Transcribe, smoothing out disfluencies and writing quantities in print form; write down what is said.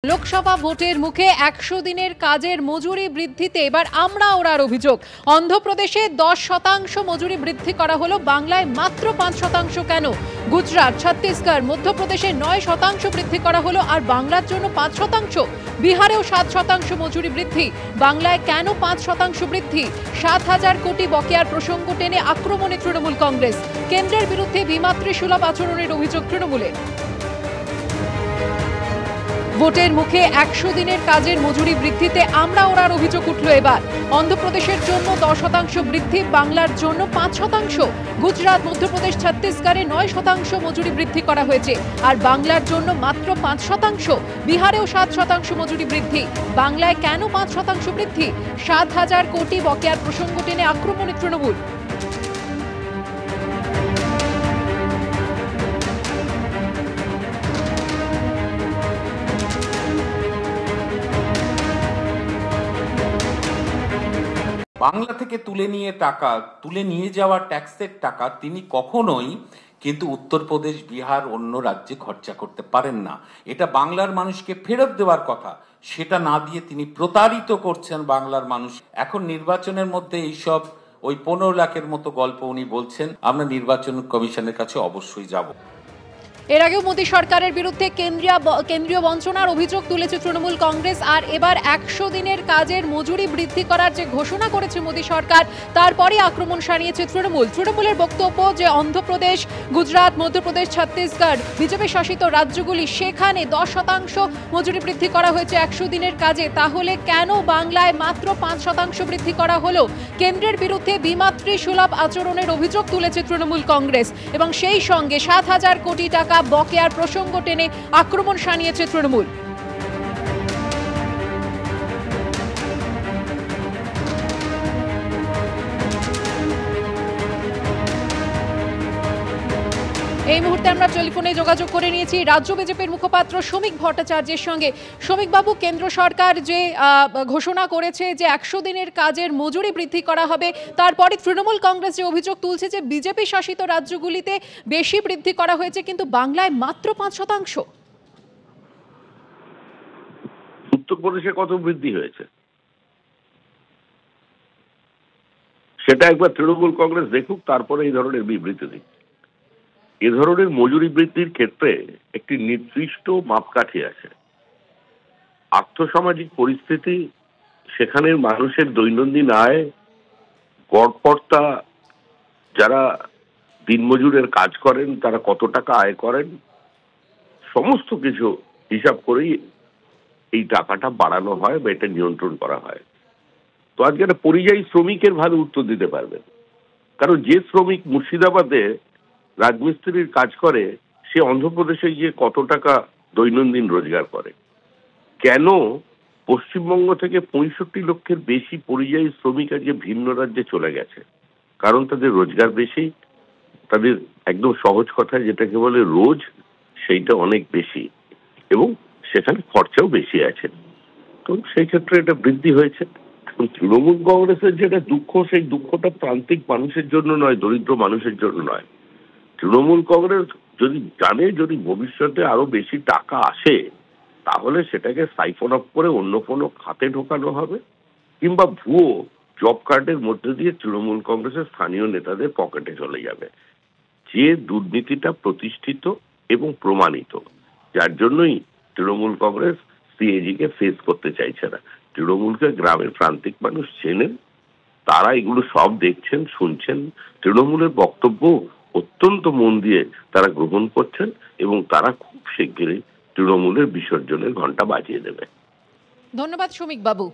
লোকসভা ভোটের মুখে ১০০ দিনের কাজের মজুরি বৃদ্ধিতে এবার আমরা ওড়ার অভিযোগ। অন্ধ্রপ্রদেশে ১০% মজুরি বৃদ্ধি করা হলো, বাংলায় মাত্র ৫% কেন? গুজরাট, ছত্তিশগড়, মধ্যপ্রদেশে ৯% বৃদ্ধি করা হলো, আর বাংলার জন্য ৫%। বিহারেও ৭% মজুরি বৃদ্ধি, বাংলায় কেন ৫% বৃদ্ধি? ৭,০০০ কোটি বকেয়ার প্রসঙ্গ টেনে আক্রমণে তৃণমূল কংগ্রেস। কেন্দ্রের বিরুদ্ধে বিমাতৃসুলভ আচরণের অভিযোগ তৃণমূলের। ভোটের মুখে ১০০ দিনের কাজের মজুরি বৃদ্ধিতে আমরা ওড়ার অভিযোগ উঠল এবার। অন্ধ্রপ্রদেশের জন্য ১০% বৃদ্ধি, বাংলার জন্য ৫%। গুজরাট, মধ্যপ্রদেশ, ছত্তিশগড়ে ৯% মজুরি বৃদ্ধি করা হয়েছে, আর বাংলার জন্য মাত্র ৫%। বিহারেও ৭% মজুরি বৃদ্ধি, বাংলায় কেন ৫% বৃদ্ধি? ৭,০০০ কোটি বকেয়ার প্রসঙ্গ টেনে আক্রমণে তৃণমূল। বাংলা থেকে তুলে নিয়ে যাওয়া ট্যাক্সের টাকা তিনি কখনোই কিন্তু উত্তরপ্রদেশ, বিহার, অন্য রাজ্যে খরচা করতে পারেন না। এটা বাংলার মানুষকে ফেরত দেওয়ার কথা, সেটা না দিয়ে তিনি প্রতারিত করছেন বাংলার মানুষ। এখন নির্বাচনের মধ্যে এইসব ওই ১৫ লাখের মতো গল্প উনি বলছেন। আমরা নির্বাচন কমিশনের কাছে অবশ্যই যাব। এর আগেও মোদী সরকারের বিরুদ্ধে কেন্দ্রীয় বঞ্চনার অভিযোগ তুলেছে তৃণমূল কংগ্রেস, আর এবার ১০০ দিনের কাজের মজুরি বৃদ্ধি করার যে ঘোষণা করেছে মোদী সরকার, তারপরে আক্রমণ সারিয়েছে তৃণমূলের বক্তব্য যে অন্ধ্রপ্রদেশ, গুজরাট, মধ্যপ্রদেশ, ছত্তিশগড় বিজেপি শাসিত রাজ্যগুলি, সেখানে ১০% মজুরি বৃদ্ধি করা হয়েছে ১০০ দিনের কাজে, তাহলে কেন বাংলায় মাত্র ৫% বৃদ্ধি করা হলো? কেন্দ্রের বিরুদ্ধে বিমাতৃসুলভ আচরণের অভিযোগ তুলেছে তৃণমূল কংগ্রেস, এবং সেই সঙ্গে ৭,০০০ কোটি টাকা বকেয়ার প্রসঙ্গ টেনে আক্রমণ শানিয়েছে তৃণমূল। এই মুহূর্তে আমরা টেলিফোনে যোগাযোগ করে নিয়েছি রাজ্য বিজেপির মুখপাত্র শ্রমিক ভট্টাচার্যের সঙ্গে। শ্রমিক বাবু, কেন্দ্র সরকার যে ঘোষণা করেছে যে ১০০ দিনের কাজের মজুরি বৃদ্ধি করা হবে, তারপরে তৃণমূল কংগ্রেস যে অভিযোগ তুলছে যে বিজেপি শাসিত রাজ্যগুলিতে বেশি বৃদ্ধি করা হয়েছে, কিন্তু বাংলায় মাত্র ৫%। উত্তরপ্রদেশে কত বৃদ্ধি হয়েছে সেটা একবার তৃণমূল কংগ্রেস দেখুক, তারপরে এই ধরনের বিবৃতি দিক। এ ধরনের মজুরি বৃদ্ধির ক্ষেত্রে একটি নির্দিষ্ট মাপকাঠি আছে। আর্থসামাজিক পরিস্থিতি, সেখানের মানুষের দৈনন্দিন আয়, গড়পড়তা যারা দিনমজুরের কাজ করেন তারা কত টাকা আয় করেন, সমস্ত কিছু হিসাব করেই এই টাকাটা বাড়ানো হয় বা এটা নিয়ন্ত্রণ করা হয়। তো আজকে একটা পরিযায়ী শ্রমিকের ভালো উত্তর দিতে পারবেন, কারণ যে শ্রমিক মুর্শিদাবাদে রাজমিস্ত্রির কাজ করে, সে অন্ধ্রপ্রদেশে গিয়ে কত টাকা দৈনন্দিন রোজগার করে। কেন পশ্চিমবঙ্গ থেকে ৬৫ লক্ষের বেশি পরিযায়ী শ্রমিক আজকে ভিন্ন রাজ্যে চলে গেছে? কারণ তাদের রোজগার বেশি, তাদের একদম সহজ কথায় যেটাকে বলে রোজ, সেইটা অনেক বেশি, এবং সেখানে খরচাও বেশি আছে। তো সেই ক্ষেত্রে এটা বৃদ্ধি হয়েছে। তৃণমূল কংগ্রেসের যেটা দুঃখ, সেই দুঃখটা প্রান্তিক মানুষের জন্য নয়, দরিদ্র মানুষের জন্য নয়। তৃণমূল কংগ্রেস যদি জানে যদি ভবিষ্যতে আরো বেশি টাকা আসে, তাহলে সেটাকে সাইফন অফ করে অন্য কোনো খাতে ঢোকানো হবে, কিংবা ভুয়ো জব কার্ডের মধ্যে দিয়ে তৃণমূল কংগ্রেসের স্থানীয় নেতাদের পকেটে চলে যাবে। যে দুর্নীতিটা প্রতিষ্ঠিত এবং প্রমাণিত, যার জন্যই তৃণমূল কংগ্রেস সিএজি কে ফেস করতে চাইছে না। তৃণমূলকে গ্রামের প্রান্তিক মানুষ চেনেন, তারা এগুলো সব দেখছেন, শুনছেন। তৃণমূলের বক্তব্য অত্যন্ত মন দিয়ে তারা গ্রহণ করছেন, এবং তারা খুব শিগগিরই তৃণমূলের বিসর্জনের ঘন্টা বাজিয়ে দেবে। ধন্যবাদ শ্রমিক বাবু।